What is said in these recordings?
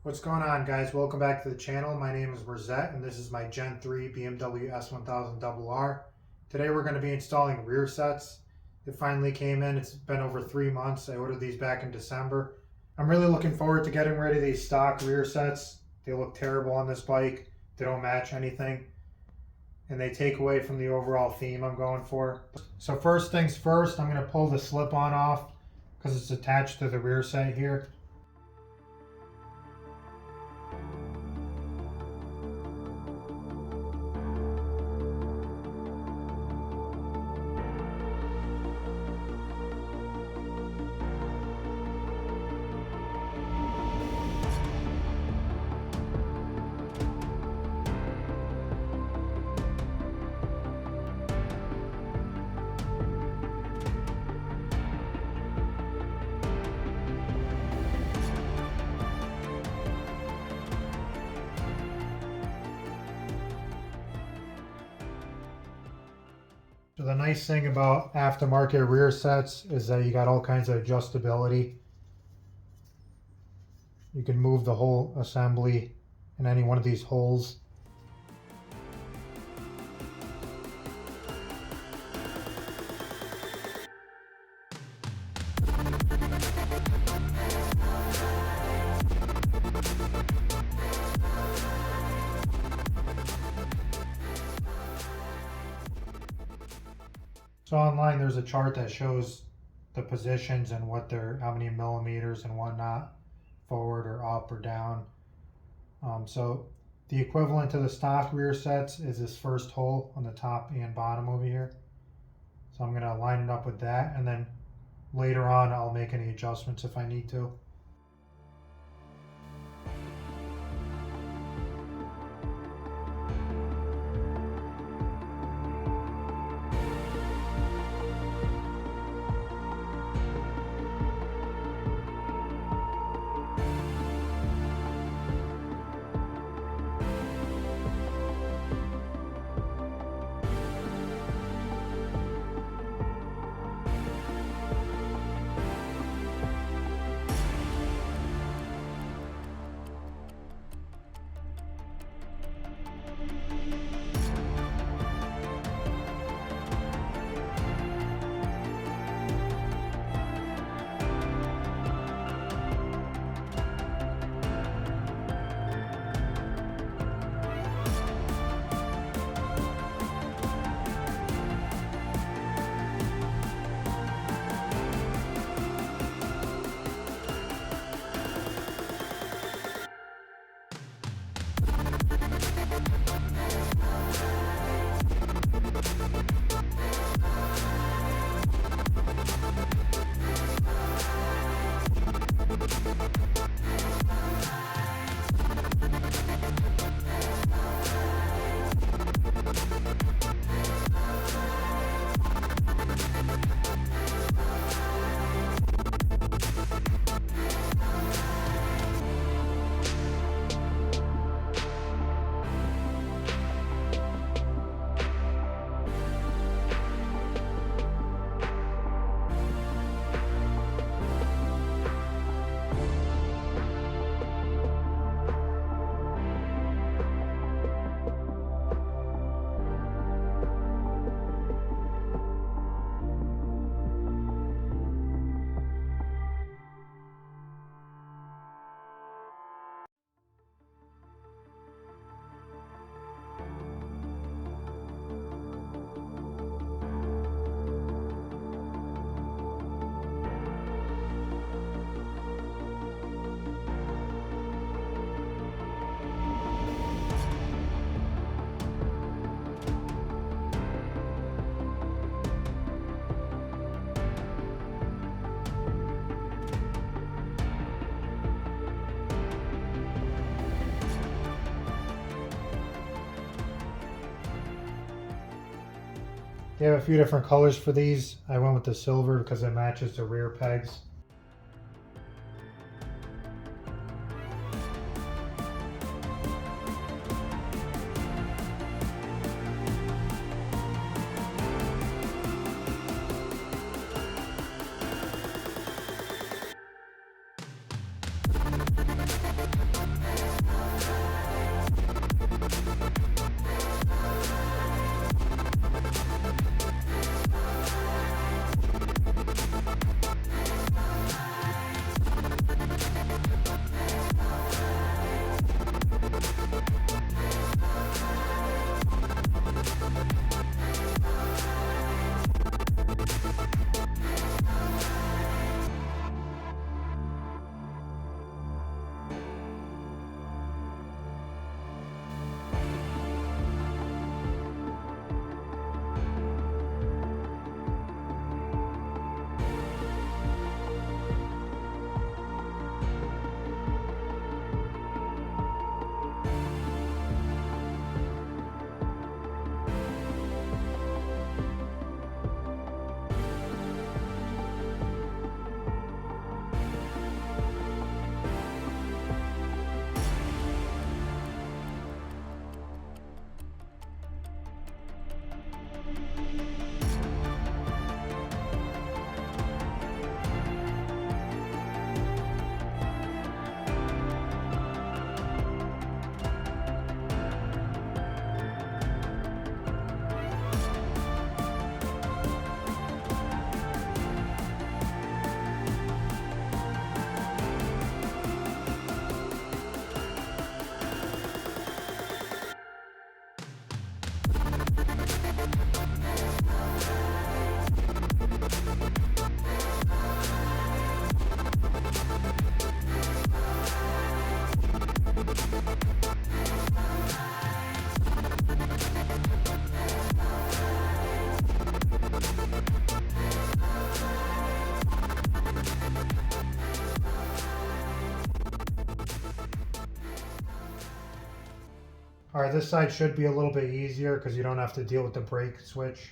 What's going on, guys? Welcome back to the channel. My name is Rearsets and this is my Gen 3 BMW S1000Rr. Today we're going to be installing rear sets. It finally came in. It's been over 3 months. I ordered these back in December. I'm really looking forward to getting rid of these stock rear sets. They look terrible on this bike. They don't match anything. And they take away from the overall theme I'm going for. So first things first, I'm going to pull the slip-on off because it's attached to the rear set here. So the nice thing about aftermarket rear sets is that you got all kinds of adjustability. You can move the whole assembly in any one of these holes. So online there's a chart that shows the positions and what they're, how many millimeters and whatnot, forward or up or down. So the equivalent to the stock rear sets is this first hole on the top and bottom over here. So I'm going to line it up with that, and then later on I'll make any adjustments if I need to. They have a few different colors for these. I went with the silver because it matches the rear pegs. Alright, this side should be a little bit easier because you don't have to deal with the brake switch.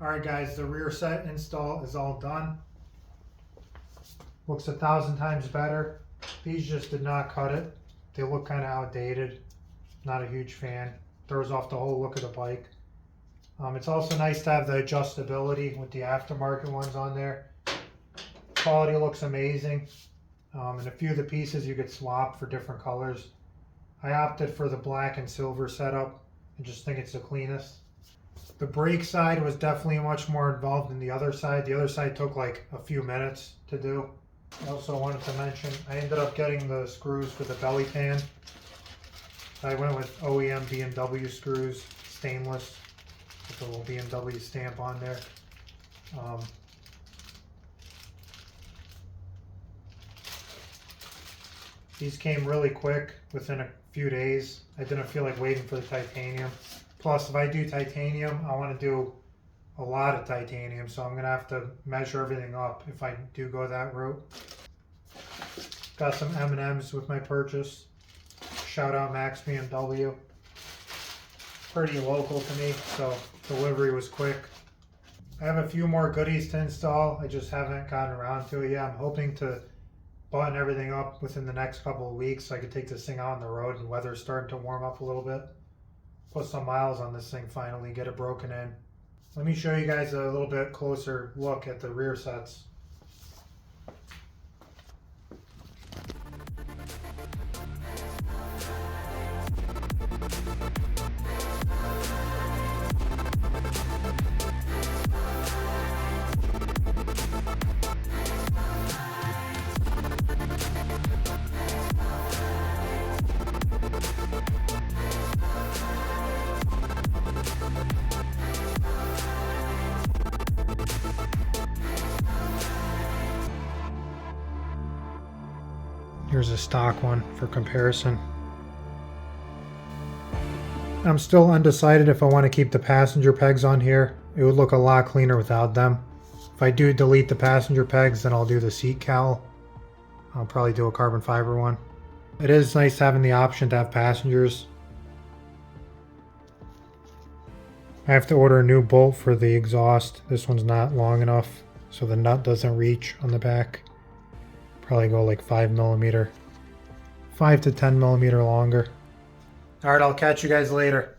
Alright guys, the rear set install is all done. Looks 1,000 times better. These just did not cut it. They look kind of outdated. Not a huge fan. Throws off the whole look of the bike. It's also nice to have the adjustability with the aftermarket ones on there. Quality looks amazing. And a few of the pieces you could swap for different colors. I opted for the black and silver setup. I just think it's the cleanest. The brake side was definitely much more involved than the other side. The other side took like a few minutes to do. I also wanted to mention, I ended up getting the screws for the belly pan. I went with OEM BMW screws, stainless, with the little BMW stamp on there. These came really quick, within a few days. I didn't feel like waiting for the titanium. Plus, if I do titanium, I want to do a lot of titanium, so I'm going to have to measure everything up if I do go that route. Got some M&Ms with my purchase. Shout out Max BMW. Pretty local to me, so delivery was quick. I have a few more goodies to install. I just haven't gotten around to it yet. I'm hoping to button everything up within the next couple of weeks so I can take this thing out on the road and the weather's starting to warm up a little bit. Put some miles on this thing finally, get it broken in. Let me show you guys a little bit closer look at the rear sets. Here's a stock one for comparison. I'm still undecided if I want to keep the passenger pegs on here. It would look a lot cleaner without them. If I do delete the passenger pegs, then I'll do the seat cowl. I'll probably do a carbon fiber one. It is nice having the option to have passengers. I have to order a new bolt for the exhaust. This one's not long enough, so the nut doesn't reach on the back. Probably go like 5 to 10 millimeter longer. Alright, I'll catch you guys later.